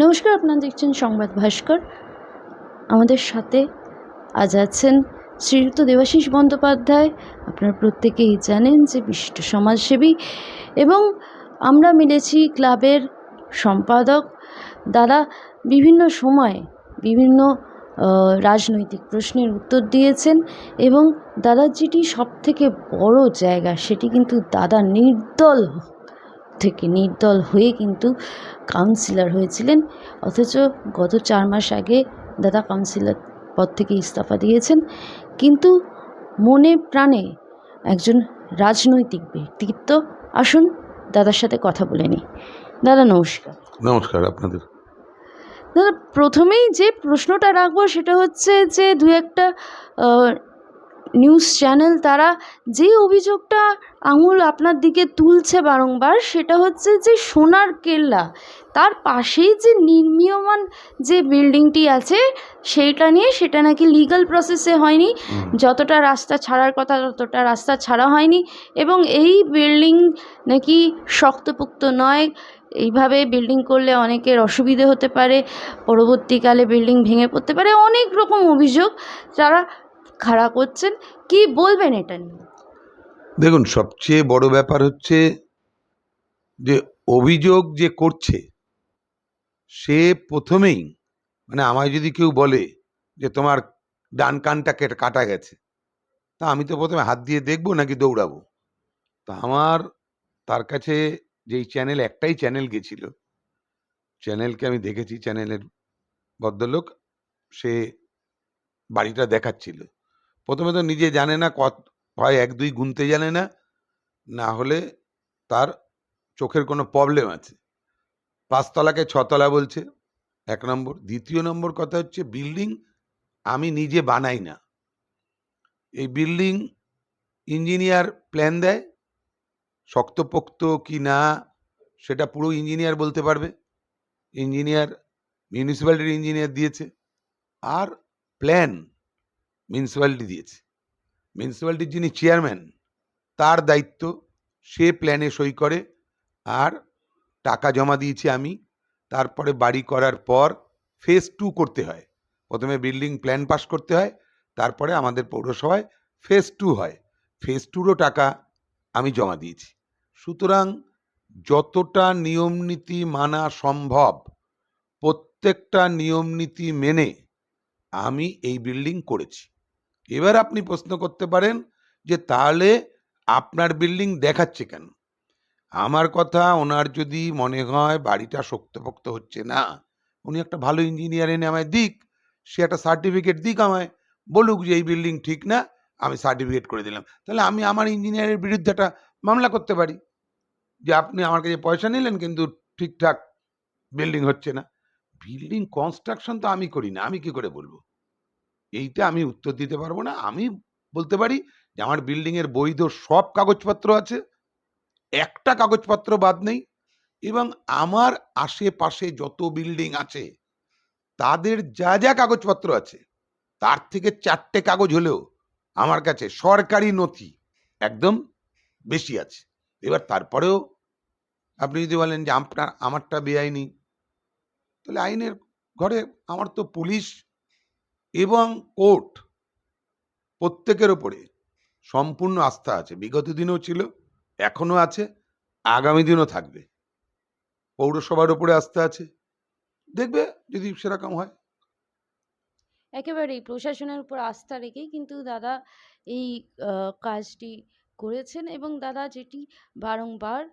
নমস্কার, আপনারা দেখছেন সংবাদ ভাস্কর। আমাদের সাথে আজ আছেন শ্রীযুক্ত দেবাশিস বন্দ্যোপাধ্যায়। আপনারা প্রত্যেকেই জানেন যে বিশিষ্ট সমাজসেবী, এবং আমরা মিলেছি ক্লাবের সম্পাদক। দাদা বিভিন্ন সময় বিভিন্ন রাজনৈতিক প্রশ্নের উত্তর দিয়েছেন, এবং দাদার যেটি সবথেকে বড় জায়গা, সেটি কিন্তু দাদা নির্দল হয়ে কিন্তু কাউন্সিলর হয়েছিলেন। অথচ গত 4 মাস আগে দাদা কাউন্সিলর পদ থেকে ইস্তফা দিয়েছেন। কিন্তু মনে প্রাণে একজন রাজনৈতিক ব্যক্তিত্ব। আসুন দাদার সাথে কথা বলে নিই। দাদা নমস্কার। নমস্কার আপনাদের। দাদা, প্রথমেই যে প্রশ্নটা রাখবো সেটা হচ্ছে যে দু একটা নিউজ চ্যানেল তারা যে অভিযোগটা আঙুল আপনার দিকে তুলছে বারংবার, সেটা হচ্ছে যে সোনার কেল্লা, তার পাশেই যে নির্মীয়মান যে বিল্ডিংটি আছে সেইটা নিয়ে, সেটা নাকি লিগ্যাল প্রসেসে হয়নি। যতটা রাস্তা ছাড়ার কথা ততটা রাস্তা ছাড়া হয়নি, এবং এই বিল্ডিং নাকি শক্তপোক্ত নয়। এইভাবে বিল্ডিং করলে অনেকের অসুবিধে হতে পারে, পরবর্তীকালে বিল্ডিং ভেঙে পড়তে পারে। অনেক রকম অভিযোগ যারা খাড়া করছেন। কি বলবেন এটা নিয়ে? দেখুন, সবচেয়ে বড় ব্যাপার হচ্ছে যে অভিযোগ যে করছে সে প্রথমেই, মানে আমায় যদি কেউ বলে যে তোমার ডান কানটা কাটা গেছে, তা আমি তো প্রথমে হাত দিয়ে দেখবো নাকি দৌড়াবো? তা আমার তার কাছে যেই চ্যানেল, একটাই চ্যানেল গেছিল, চ্যানেলকে আমি দেখেছি, চ্যানেলের ভদ্রলোক সে বাড়িটা দেখাচ্ছিল। প্রথমে তো নিজে জানে না, হয় 1-2 গুনতে জানে না, না হলে তার চোখের কোনো প্রবলেম আছে। 5 তলাকে 6 তলা বলছে, 1 নম্বর। দ্বিতীয় নম্বর কথা হচ্ছে, বিল্ডিং আমি নিজে বানাই না। এই বিল্ডিং ইঞ্জিনিয়ার প্ল্যান দেয়, শক্তপোক্ত কি না সেটা পুরো ইঞ্জিনিয়ার বলতে পারবে। ইঞ্জিনিয়ার, মিউনিসিপ্যালিটির ইঞ্জিনিয়ার দিয়েছে, আর প্ল্যান মিউনিসিপ্যালিটি দিয়েছে। মিউনিসিপ্যালিটির যিনি চেয়ারম্যান, তার দায়িত্ব, সে প্ল্যানে সই করে, আর টাকা জমা দিয়েছি আমি। তারপরে বাড়ি করার পর ফেজ 2 করতে হয়। প্রথমে বিল্ডিং প্ল্যান পাস করতে হয়, তারপরে আমাদের পৌরসভায় ফেজ 2 হয়। ফেজ 2রও টাকা আমি জমা দিয়েছি। সুতরাং যতটা নিয়মনীতি মানা সম্ভব, প্রত্যেকটা নিয়মনীতি মেনে আমি এই বিল্ডিং করেছি। এবার আপনি প্রশ্ন করতে পারেন যে তাহলে আপনার বিল্ডিং দেখাচ্ছে কেন? আমার কথা, ওনার যদি মনে হয় বাড়িটা শক্তপোক্ত হচ্ছে না, উনি একটা ভালো ইঞ্জিনিয়ার এনে আমায় দিক, সে একটা সার্টিফিকেট দিক আমায়, বলুক যে এই বিল্ডিং ঠিক না, আমি সার্টিফিকেট করে দিলাম। তাহলে আমি আমার ইঞ্জিনিয়ারের বিরুদ্ধে একটা মামলা করতে পারি যে আপনি আমার কাছে পয়সা নিলেন কিন্তু ঠিকঠাক বিল্ডিং হচ্ছে না। বিল্ডিং কনস্ট্রাকশন তো আমি করি না, আমি কি করে বলবো? এইটা আমি উত্তর দিতে পারবো না। আমি বলতে পারি যে আমার বিল্ডিংয়ের বৈধ সব কাগজপত্র আছে, একটা কাগজপত্র বাদ নেই, এবং আমার আশেপাশে যত বিল্ডিং আছে তাদের যা যা কাগজপত্র আছে তার থেকে 4টে কাগজ হলেও আমার কাছে সরকারি নথি একদম বেশি আছে। এবার তারপরেও আপনি যদি বলেন যে আমারটা বেআইনি, তাহলে আইনের ঘরে আমার তো পুলিশ এবং কোর্ট প্রত্যেকের ওপরে সম্পূর্ণ আস্থা আছে। বিগত দিনেও ছিল, এখনো আছে, আগামী দিনও থাকবে। পৌরসভার ওপরে আস্থা আছে, দেখবে যদি সেরকম হয়। একেবারেই প্রশাসনের উপর আস্থা রেখেই কিন্তু দাদা এই কাজটি করেছেন, এবং দাদা যেটি বারংবার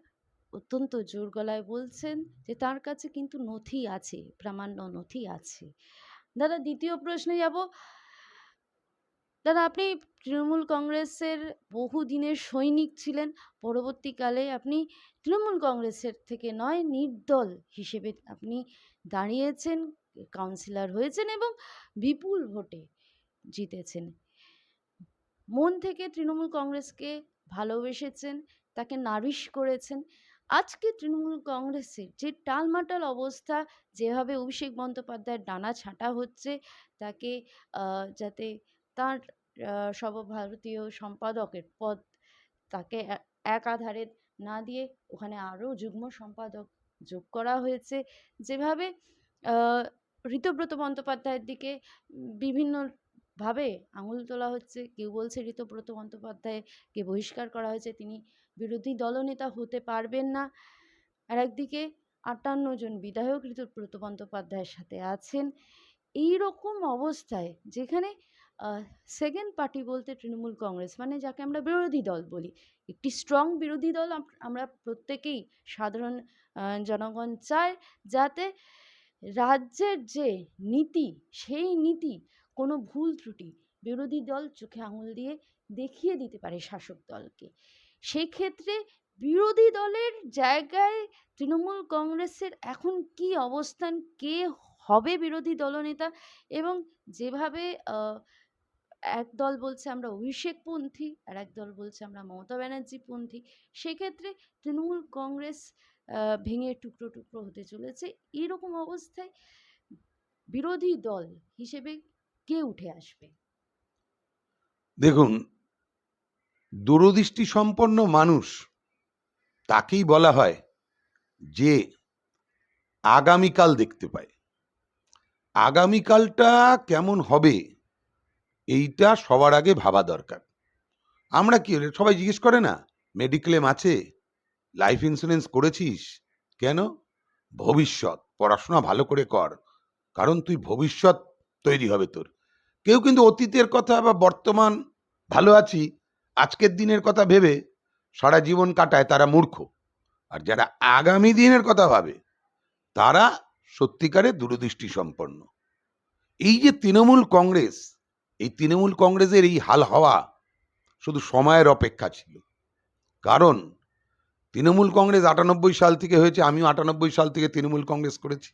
অত্যন্ত জোর গলায় বলছেন যে তার কাছে কিন্তু নথি আছে, প্রামাণ্য নথি আছে। দাদা, দ্বিতীয় প্রশ্নে যাব। দাদা, আপনি তৃণমূল কংগ্রেসের বহুদিনের সৈনিক ছিলেন। পরবর্তীকালে আপনি তৃণমূল কংগ্রেসের থেকে নয়, নির্দল হিসেবে আপনি দাঁড়িয়েছেন, কাউন্সিলর হয়েছেন, এবং বিপুল ভোটে জিতেছেন। মন থেকে তৃণমূল কংগ্রেসকে ভালোবেসেছেন, তাকে নারিশ করেছেন। আজকে তৃণমূল কংগ্রেসের যে টালমাটাল অবস্থা, যেভাবে অভিষেক বন্দ্যোপাধ্যায়ের ডানা ছাঁটা হচ্ছে, তাকে যাতে তার সর্বভারতীয় সম্পাদকের পদ তাকে একাধারে না দিয়ে ওখানে আরও যুগ্ম সম্পাদক যোগ করা হয়েছে, যেভাবে আ ঋতব্রত বন্দ্যোপাধ্যায়ের দিকে বিভিন্নভাবে আঙুল তোলা হচ্ছে। কেউ বলছে ঋতব্রত বন্দ্যোপাধ্যায়কে বহিষ্কার করা হয়েছে, তিনি বিরোধী দলনেতা হতে পারবেন না। আর একদিকে ৫৮ জন বিধায়ক ঋতব্রত বন্দ্যোপাধ্যায়ের সাথে আছেন। এইরকম অবস্থায় যেখানে আ সেকেন্ড পার্টি বলতে তৃণমূল কংগ্রেস, মানে যাকে আমরা বিরোধী দল বলি। একটি স্ট্রং বিরোধী দল আমরা প্রত্যেকেই, সাধারণ জনগণ চায় যাতে রাজ্যের যে নীতি, সেই নীতি কোনো ভুল ত্রুটি বিরোধী দল চোখে আঙুল দিয়ে দেখিয়ে দিতে পারে শাসক দলকে। সেক্ষেত্রে বিরোধী দলের জায়গায় তৃণমূল কংগ্রেসের এখন কি অবস্থান, কে হবে বিরোধী দলনেতা, এবং যেভাবে এক দল বলছে আমরা অভিষেকপন্থী, আর এক দল বলছে আমরা মমতা ব্যানার্জিপন্থী, সেক্ষেত্রে তৃণমূল কংগ্রেস ভেঙে টুকরো টুকরো হতে চলেছে। এরকম অবস্থায় বিরোধী দল হিসেবে কে উঠে আসবে? দেখুন, দূরদৃষ্টি সম্পন্ন মানুষ তাকেই বলা হয় যে আগামীকাল দেখতে পায়। আগামীকালটা কেমন হবে এইটা সবার আগে ভাবা দরকার। আমরা কি সবাই জিজ্ঞেস করে না, মেডিক্লেম আছে, লাইফ ইন্স্যুরেন্স করেছিস? কেন? ভবিষ্যৎ, পড়াশোনা ভালো করে কর, কারণ তুই ভবিষ্যৎ তৈরি হবে তোর। কেউ কিন্তু অতীতের কথা বা বর্তমান ভালো আছি আজকের দিনের কথা ভেবে সারা জীবন কাটায়, তারা মূর্খ। আর যারা আগামী দিনের কথা ভাবে তারা সত্যিকারের দূরদৃষ্টি সম্পন্ন। এই যে তৃণমূল কংগ্রেস, এই তৃণমূল কংগ্রেসের এই হাল হওয়া শুধু সময়ের অপেক্ষা ছিল। কারণ তৃণমূল কংগ্রেস ৯৮ সাল থেকে হয়েছে, আমিও ৯৮ সাল থেকে তৃণমূল কংগ্রেস করেছি।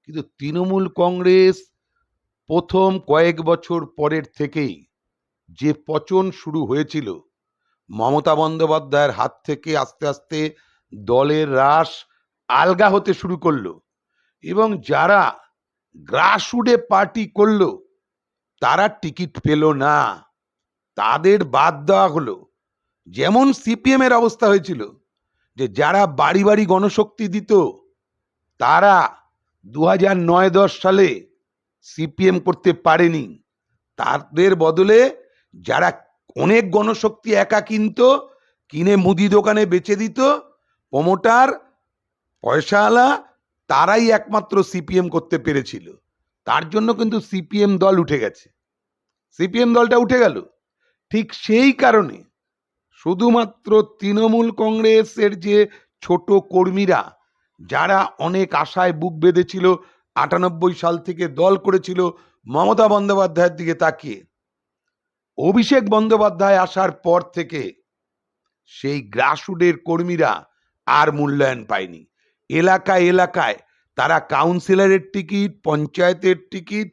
কিন্তু তৃণমূল কংগ্রেস প্রথম কয়েক বছর পরের থেকেই যে পচন শুরু হয়েছিল, মমতা বন্দ্যোপাধ্যায়ের হাত থেকে আস্তে আস্তে দলের রাশ আলগা হতে শুরু করলো, এবং যারা গ্রাসরুটে পার্টি করলো তারা টিকিট পেল না, তাদের বাদ দেওয়া হলো। যেমন সিপিএম এর অবস্থা হয়েছিল, যে যারা বাড়ি বাড়ি গণশক্তি দিত তারা ২০০৯-১০ সালে সিপিএম করতে পারেনি, তাদের বদলে যারা অনেক গণশক্তি একা কিনতো, কিনে মুদি দোকানে বেচে দিত, প্রমোটার পয়সাওয়ালা, তারাই একমাত্র সিপিএম করতে পেরেছিল। তার জন্য কিন্তু সিপিএম দল উঠে গেছে, সিপিএম দলটা উঠে গেল। ঠিক সেই কারণে শুধুমাত্র তৃণমূল কংগ্রেসের যে ছোট কর্মীরা, যারা অনেক আশায় বুক বেঁধেছিল, ৯৮ সাল থেকে দল করেছিল মমতা বন্দ্যোপাধ্যায়ের দিকে তাকিয়ে, অভিষেক বন্দ্যোপাধ্যায় আসার পর থেকে সেই গ্রাসরুটের কর্মীরা আর মূল্যায়ন পায়নি। এলাকায় এলাকায় তারা কাউন্সিলরের টিকিট, পঞ্চায়েতের টিকিট,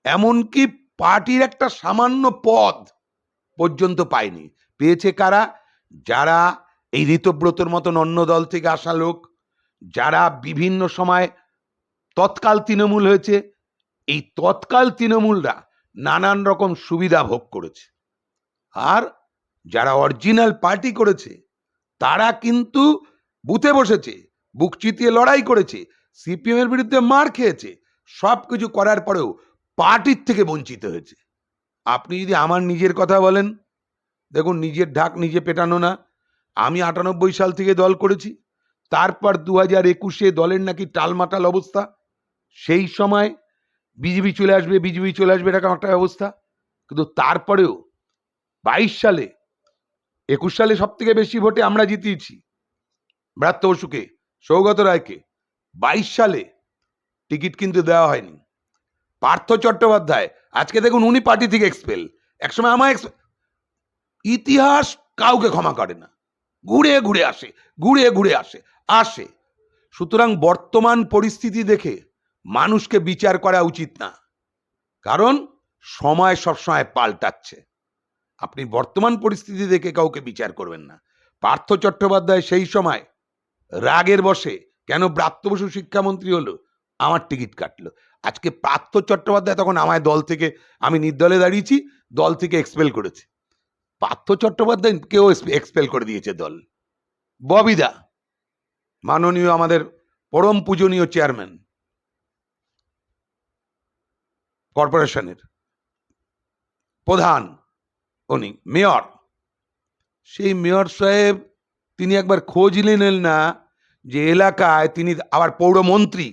এমনকি পার্টির একটা সামান্য পদ পর্যন্ত পায়নি। পেয়েছে কারা? যারা এই ঋতব্রতর মতন অন্য দল থেকে আসা লোক, যারা বিভিন্ন সময় তৎকাল তৃণমূল হয়েছে, এই তৎকাল তৃণমূলরা নানান রকম সুবিধা ভোগ করেছে। আর যারা অরিজিনাল পার্টি করেছে তারা কিন্তু বুথে বসেছে, বুক চিতিয়ে লড়াই করেছে, সিপিএম এর বিরুদ্ধে মার খেয়েছে, সব কিছু করার পরেও পার্টির থেকে বঞ্চিত হয়েছে। আপনি যদি আমার নিজের কথা বলেন, দেখুন, নিজের ঢাক নিজে পেটানো না। আমি ৯৮ সাল থেকে দল করেছি, তারপর ২০২১-এ দলের নাকি টালমাটাল অবস্থা, সেই সময় বিজেপি চলে আসবে, বিজেপি চলে আসবে, এরকম একটা অবস্থা। কিন্তু তারপরেও ২২ সালে, ২১ সালে সব থেকে বেশি ভোটে আমরা জিতিয়েছি ব্রাত্য বসুকে, সৌগত রায়কে। ২২ সালে টিকিট কিন্তু দেওয়া হয়নি। পার্থ চট্টোপাধ্যায় আজকে দেখুন উনি পার্টি থেকে এক্সপেল, একসময় আমার ইতিহাস কাউকে ক্ষমা করে না, ঘুরে ঘুরে আসে, ঘুরে ঘুরে আসে। সুতরাং বর্তমান পরিস্থিতি দেখে মানুষকে বিচার করা উচিত না, কারণ সময় সবসময় পাল্টাচ্ছে। আপনি বর্তমান পরিস্থিতি দেখে কাউকে বিচার করবেন না। পার্থ চট্টোপাধ্যায় সেই সময় রাগের বশে কেন ব্রাত্য বসু শিক্ষামন্ত্রী হলো, আমার টিকিট কাটলো। আজকে পার্থ চট্টোপাধ্যায় তখন আমায় দল থেকে, আমি নির্দলে দাঁড়িয়েছি, দল থেকে এক্সপেল করেছে। পার্থ চট্টোপাধ্যায় কেউ এক্সপেল করে দিয়েছে দল। ববিদা, মাননীয় আমাদের পরম পূজনীয় চেয়ারম্যান, কর্পোরেশনের প্রধান, উনি মেয়র। সেই মেয়র সাহেব তিনি একবার খোঁজ নিলেন না যে এলাকায়, তিনি আবার পৌরমন্ত্রী,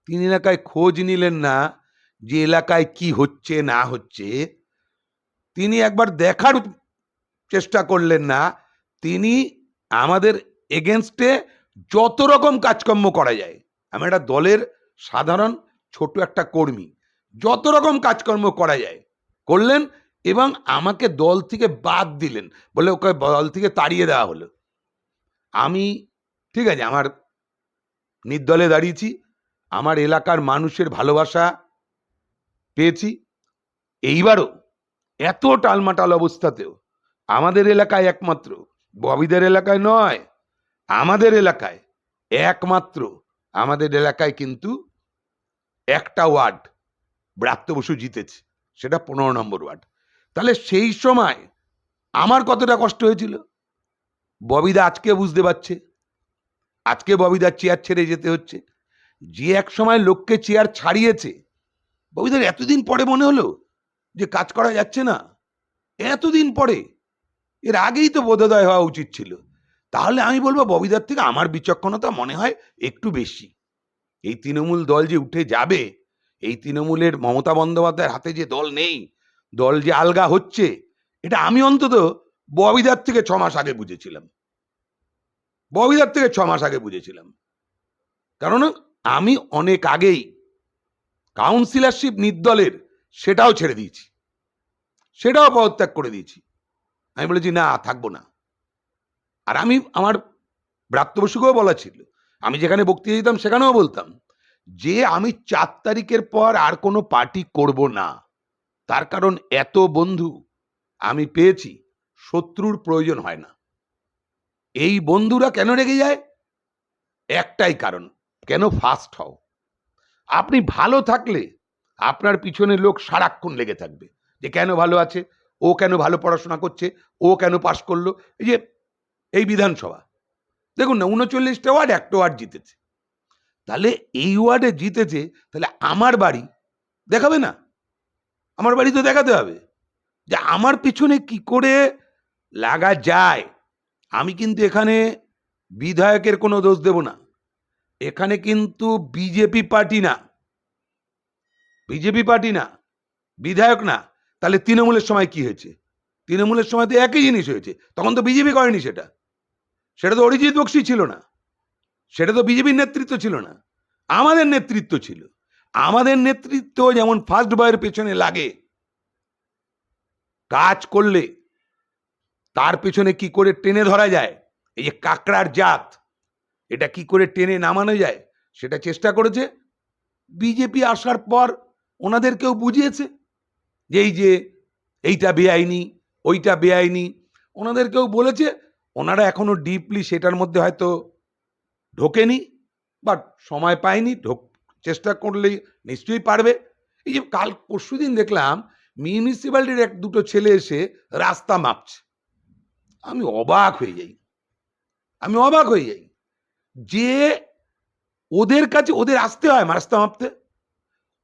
তিনি এলাকায় খোঁজ নিলেন না যে এলাকায় কি হচ্ছে না হচ্ছে। তিনি একবার দেখার চেষ্টা করলেন না। তিনি আমাদের এগেনস্টে যত রকম কাজকর্ম করা যায়, আমি একটা দলের সাধারণ ছোট একটা কর্মী, যত রকম কাজকর্ম করা যায় করলেন, এবং আমাকে দল থেকে বাদ দিলেন, বলে ওকে দল থেকে তাড়িয়ে দেওয়া হলো। আমি ঠিক আছে, আমার নির্দলে দাঁড়িয়েছি, আমার এলাকার মানুষের ভালোবাসা পেয়েছি। এইবারও এত টালমাটাল অবস্থাতেও আমাদের এলাকায় একমাত্র, ববিদের এলাকায় নয়, আমাদের এলাকায় একমাত্র, আমাদের এলাকায় কিন্তু একটা ওয়ার্ড ব্রাত্য বসু জিতেছে, সেটা 15 নম্বর ওয়ার্ড। তাহলে সেই সময় আমার কতটা কষ্ট হয়েছিল ববিদা আজকে বুঝতে পারছে। আজকে ববিদার চেয়ার ছেড়ে যেতে হচ্ছে। যে এক সময় লোককে চেয়ার ছাড়িয়েছে, ববিদার এতদিন পরে মনে হলো যে কাজ করা যাচ্ছে না, এতদিন পরে, এর আগেই তো বোধোদয় হওয়া উচিত ছিল। তাহলে আমি বলবো ববিদার থেকে আমার বিচক্ষণতা মনে হয় একটু বেশি। এই তৃণমূল দল যে উঠে যাবে, এই তৃণমূলের মমতা বন্দ্যোপাধ্যায়ের হাতে যে দল নেই, দল যে আলগা হচ্ছে, এটা আমি অন্তত ববিদার থেকে 6 মাস আগে বুঝেছিলাম। ববিদার থেকে 6 মাস আগে বুঝেছিলাম। কারণ আমি অনেক আগেই কাউন্সিলরশিপ নির্দলের সেটাও ছেড়ে দিয়েছি, সেটাও পদত্যাগ করে দিয়েছি। আমি বলেছি না, থাকবো না। আর আমি আমার ব্রাত্য বসুকেও বলা ছিল, আমি যেখানে বক্তৃতা দিতাম সেখানেও বলতাম যে আমি 4 তারিখের পর আর কোনো পার্টি করব না। তার কারণ এত বন্ধু আমি পেয়েছি, শত্রুর প্রয়োজন হয় না। এই বন্ধুরা কেন রেগে যায়? একটাই কারণ, কেন ফার্স্ট হও। আপনি ভালো থাকলে আপনার পিছনে লোক সারাক্ষণ লেগে থাকবে যে কেন ভালো আছে, ও কেন ভালো পড়াশোনা করছে, ও কেন পাশ করলো। এই যে এই বিধানসভা দেখুন না, 39টা ওয়ার্ড, একটা ওয়ার্ড জিতেছে। তাহলে এই ওয়ার্ডে জিতেছে, তাহলে আমার বাড়ি দেখাবে না? আমার বাড়ি তো দেখাতে হবে যে আমার পিছনে কি করে লাগা যায়। আমি কিন্তু এখানে বিধায়কের কোনো দোষ দেব না, এখানে কিন্তু বিজেপি পার্টি না, বিজেপি পার্টি না, বিধায়ক না। তাহলে তৃণমূলের সময় কি হয়েছে? তৃণমূলের সময় তো একই জিনিস হয়েছে, তখন তো বিজেপি করেনি সেটা। সেটা তো অরিজিৎ বক্সি ছিল না, সেটা তো বিজেপির নেতৃত্ব ছিল না, আমাদের নেতৃত্ব ছিল। আমাদের নেতৃত্ব যেমন ফার্স্ট বয়ের পেছনে লাগে, কাজ করলে তার পেছনে কি করে টেনে ধরা যায়, এই যে কাকড়ার জাত, এটা কি করে টেনে নামানো যায় সেটা চেষ্টা করেছে। বিজেপি আসার পর ওনাদেরকেও বুঝিয়েছে যে এই যে এইটা বেআইনি, ওইটা বেআইনি, ওনাদেরকেও বলেছে। ওনারা এখনো ডিপলি সেটার মধ্যে হয়তো ঢোকেনি, বাট সময় পায়নি, চেষ্টা করলেই নিশ্চয়ই পারবে। এই যে কাল পরশুদিন দেখলাম মিউনিসিপ্যালিটির 1-2 ছেলে এসে রাস্তা মাপছে, আমি অবাক হয়ে যাই, আমি অবাক হয়ে যাই যে ওদের কাছে, ওদের আসতে হয় রাস্তা মাপতে,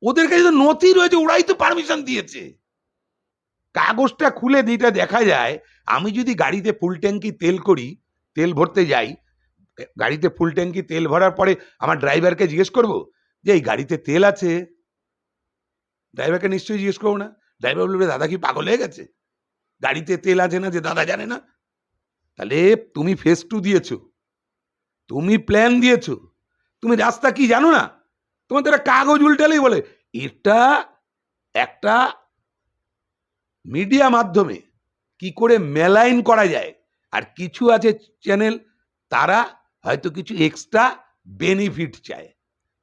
ওদের কাছে তো নথি রয়েছে, ওরাই তো পারমিশন দিয়েছে। কাগজটা খুলে যেটা দেখা যায়, আমি যদি গাড়িতে ফুল ট্যাঙ্কি তেল করি, তেল ভরতে যাই, গাড়িতে ফুল ট্যাঙ্কি তেল ভরার পরে আমার ড্রাইভারকে জিজ্ঞেস করব যে এই গাড়িতে তেল আছে? ড্রাইভারকে নিশ্চয়ই জিজ্ঞেস করবো না। ড্রাইভার বলবে দাদা কি পাগল হয়ে গেছে, গাড়িতে তেল আছে না যে দাদা জানে না? তাহলে তুমি ফেজ 2 দিয়েছো, তুমি প্ল্যান দিয়েছো, তুমি রাস্তা কি জানো না? তোমার তো একটা কাগজ উল্টালেই বলে। এটা একটা মিডিয়া মাধ্যমে কি করে মেলাইন করা যায়। আর কিছু আছে চ্যানেল, তারা হয়তো কিছু এক্সট্রা বেনিফিট চায়,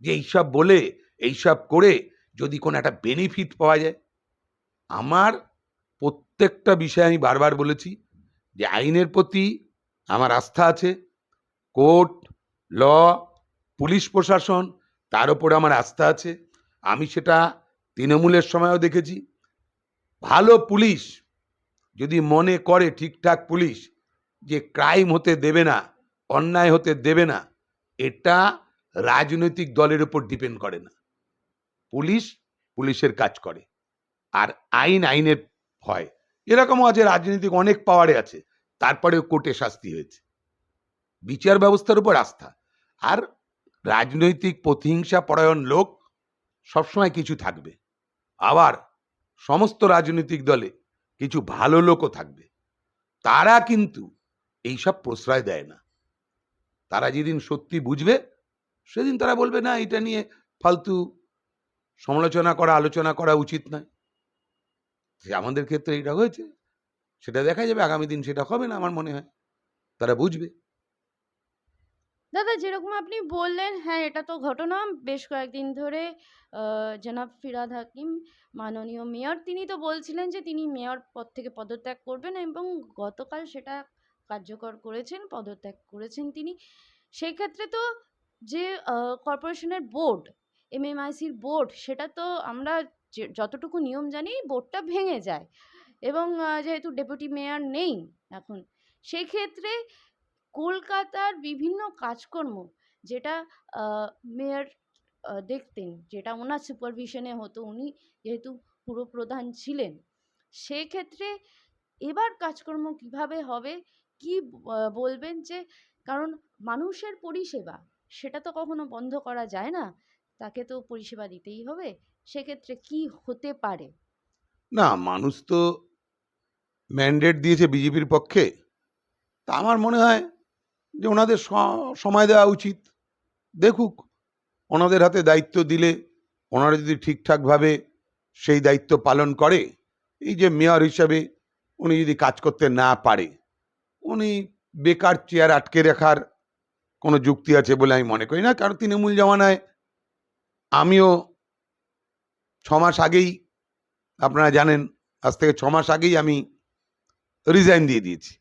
যে এইসব বলে, এইসব করে যদি কোনো একটা বেনিফিট পাওয়া যায়। আমার প্রত্যেকটা বিষয়ে আমি বারবার বলেছি যে আইনের প্রতি আমার আস্থা আছে, কোর্ট, ল, পুলিশ প্রশাসন, তার উপরে আমার আস্থা আছে। আমি সেটা তৃণমূলের সময়ও দেখেছি। ভালো পুলিশ যদি মনে করে, ঠিকঠাক পুলিশ, যে ক্রাইম হতে দেবে না, অন্যায় হতে দেবে না, এটা রাজনৈতিক দলের উপর ডিপেন্ড করে না। পুলিশ পুলিশের কাজ করে, আর আইনের হয়। এরকমও আছে রাজনীতিক অনেক পাওয়ারে আছে, তারপরেও কোর্টে শাস্তি হয়েছে। বিচার ব্যবস্থার উপর আস্থা। আর রাজনৈতিক প্রতিহিংসা পরায়ণ লোক সবসময় কিছু থাকবে, আবার সমস্ত রাজনৈতিক দলে কিছু ভালো লোকও থাকবে। তারা কিন্তু এইসব প্রশ্রয় দেয় না। তারা যেদিন সত্যি বুঝবে সেদিন তারা বলবে না, এটা নিয়ে ফালতু সমালোচনা করা, আলোচনা করা উচিত নয়। আমাদের ক্ষেত্রে এটা হয়েছে, সেটা দেখা যাবে। আগামী দিন সেটা হবে না আমার মনে হয়, তারা বুঝবে। দাদা যেরকম আপনি বললেন, হ্যাঁ এটা তো ঘটনা। বেশ কয়েকদিন ধরে জনাব ফিরহাদ হাকিম, মাননীয় মেয়র, তিনি তো বলছিলেন যে তিনি মেয়র পদ থেকে পদত্যাগ করবেন, এবং গতকাল সেটা কার্যকর করেছেন, পদত্যাগ করেছেন তিনি। সেক্ষেত্রে তো যে কর্পোরেশনের বোর্ড, এমএমআইসির বোর্ড, সেটা তো আমরা যতটুকু নিয়ম জানি বোর্ডটা ভেঙে যায়, এবং যেহেতু ডেপুটি মেয়র নেই এখন, সেক্ষেত্রে কলকাতার বিভিন্ন কাজকর্ম যেটা মেয়র দেখতেন, যেটা ওনার সুপারভিশনে হতো, উনি যেহেতু পুরপ্রধান ছিলেন, সেক্ষেত্রে এবার কাজকর্ম কিভাবে হবে, কি বলবেন? যে কারণ মানুষের পরিষেবা সেটা তো কখনো বন্ধ করা যায় না, তাকে তো পরিষেবা দিতেই হবে। সেক্ষেত্রে কি হতে পারে? না, মানুষ তো ম্যান্ডেট দিয়েছে বিজেপির পক্ষে, তা আমার মনে হয় যে ওনাদের সময় দেওয়া উচিত। দেখুক, ওনাদের হাতে দায়িত্ব দিলে ওনারা যদি ঠিকঠাকভাবে সেই দায়িত্ব পালন করে, এই যে মেয়র হিসাবে উনি যদি কাজ করতে না পারে, উনি বেকার চেয়ার আটকে রাখার কোনো যুক্তি আছে বলে আমি মনে করি না। কারণ তৃণমূল জমানায় আমিও 6 মাস আগেই, আপনারা জানেন, আজ থেকে 6 মাস আগেই আমি রিজাইন দিয়ে দিয়েছি।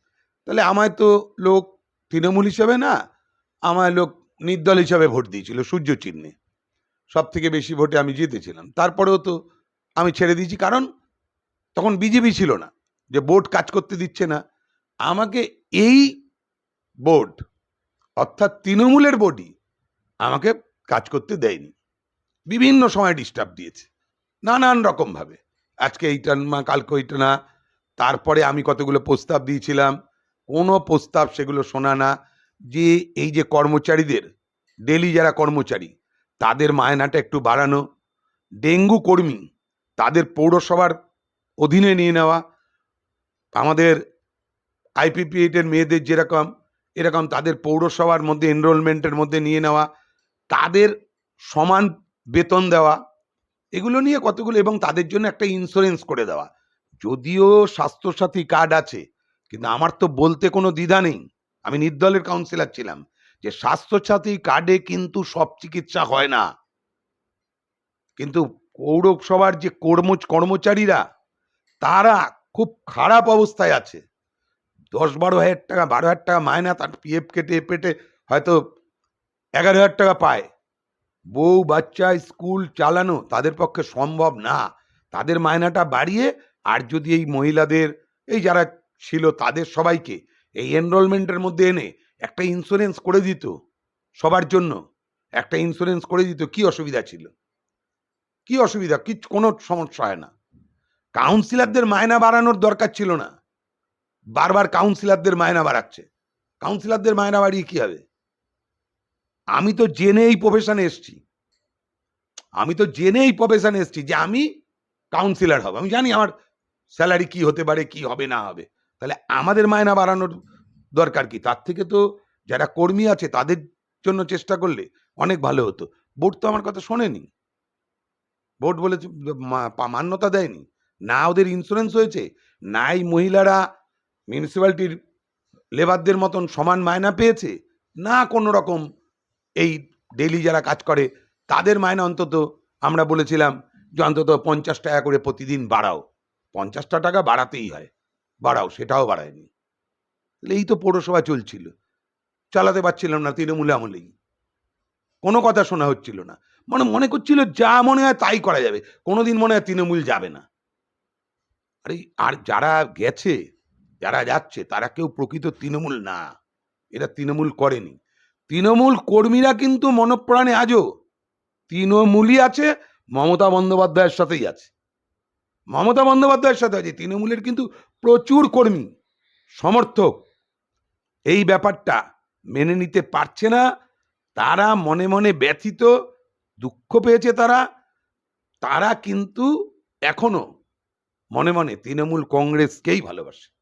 তাহলে আমায় তো লোক তৃণমূল হিসাবে না, আমায় লোক নির্দল হিসাবে ভোট দিয়েছিল সূর্য চিহ্নে। সব থেকে বেশি ভোটে আমি জিতেছিলাম। তারপরেও তো আমি ছেড়ে দিয়েছি, কারণ তখন বিজেপি ছিল না, যে বোর্ড কাজ করতে দিচ্ছে না। আমাকে এই বোর্ড, অর্থাৎ তৃণমূলের বোর্ডই আমাকে কাজ করতে দেয়নি। বিভিন্ন সময় ডিস্টার্ব দিয়েছে নানান রকমভাবে। আজকে এইটা না, কালকে ওইটা না। তারপরে আমি কতগুলো প্রস্তাব দিয়েছিলাম, কোনো প্রস্তাব সেগুলো শোনা না। যে এই যে কর্মচারীদের, ডেলি যারা কর্মচারী, তাদের মায়নাটা একটু বাড়ানো, ডেঙ্গু কর্মী তাদের পৌরসভার অধীনে নিয়ে নেওয়া, আমাদের আইপিপিএটের মেয়েদের যেরকম, এরকম তাদের পৌরসভার মধ্যে এনরোলমেন্টের মধ্যে নিয়ে নেওয়া, তাদের সমান বেতন দেওয়া, এগুলো নিয়ে কতগুলো, এবং তাদের জন্য একটা ইন্স্যুরেন্স করে দেওয়া। যদিও স্বাস্থ্যসাথী কার্ড আছে, কিন্তু আমার তো বলতে কোনো দ্বিধা নেই, আমি নির্দলের কাউন্সিলর ছিলাম, যে স্বাস্থ্যসাথী কার্ডে কিন্তু সব চিকিৎসা হয় না। কিন্তু পৌরসভার যে কর্মচারীরা, তারা খুব খারাপ অবস্থায় আছে। 10-12 হাজার টাকা, 12 হাজার টাকা মায়না, তার পিএফ কেটে পেটে হয়তো 11 হাজার টাকা পায়। বউ বাচ্চা স্কুল চালানো তাদের পক্ষে সম্ভব না। তাদের মায়নাটা বাড়িয়ে, আর যদি এই মহিলাদের, এই যারা ছিল তাদের সবাইকে এই এনরোলমেন্টের মধ্যে এনে একটা ইন্স্যুরেন্স করে দিত, সবার জন্য একটা ইন্স্যুরেন্স করে দিত, কি অসুবিধা ছিল? কি অসুবিধা? কোনো সমস্যা হয় না। কাউন্সিলরদের মায়না বাড়ানোর দরকার ছিল না। বারবার কাউন্সিলরদের মায়না বাড়াচ্ছে। কাউন্সিলরদের মায়না বাড়িয়ে কি হবে? আমি তো জেনে এই প্রফেশনে এসছি, যে আমি কাউন্সিলর হব। আমি জানি আমার স্যালারি কি হতে পারে, কি হবে না হবে। তাহলে আমাদের মায়না বাড়ানোর দরকার কি? তার থেকে তো যারা কর্মী আছে তাদের জন্য চেষ্টা করলে অনেক ভালো হতো। বোর্ড তো আমার কথা শোনেনি। বোর্ড বলেছে, মান্যতা দেয়নি। না ওদের ইন্স্যুরেন্স হয়েছে, না এই মহিলারা মিউনিসিপ্যালিটির লেবারদের মতন সমান মায়না পেয়েছে, না কোনো রকম এই ডেইলি যারা কাজ করে তাদের মায়না অন্তত আমরা বলেছিলাম যে অন্তত 50 টাকা করে প্রতিদিন বাড়াও। 50টা টাকা বাড়াতেই হয়, বাড়াও, সেটাও বাড়ায়নি। এই তো পৌরসভা চলছিল, চালাতে পারছিলাম না তৃণমূল আমলেই। কোনো কথা শোনা হচ্ছিল না। মনে করছিল যা মনে হয় তাই করা যাবে, কোনোদিন মনে হয় তৃণমূল যাবে না। আরে, আর যারা গেছে, যারা যাচ্ছে, তারা কেউ প্রকৃত তৃণমূল না। এরা তৃণমূল করেনি। তৃণমূল কর্মীরা কিন্তু মনপ্রাণে আজও তৃণমূলই আছে, মমতা বন্দ্যোপাধ্যায়ের সাথেই আছে। মমতা বন্দ্যোপাধ্যায়ের সাথে আছে। তৃণমূলের কিন্তু প্রচুর কর্মী, সমর্থক এই ব্যাপারটা মেনে নিতে পারছে না। তারা মনে মনে ব্যথিত, দুঃখ পেয়েছে তারা। তারা কিন্তু এখনো মনে মনে তৃণমূল কংগ্রেসকেই ভালোবাসে।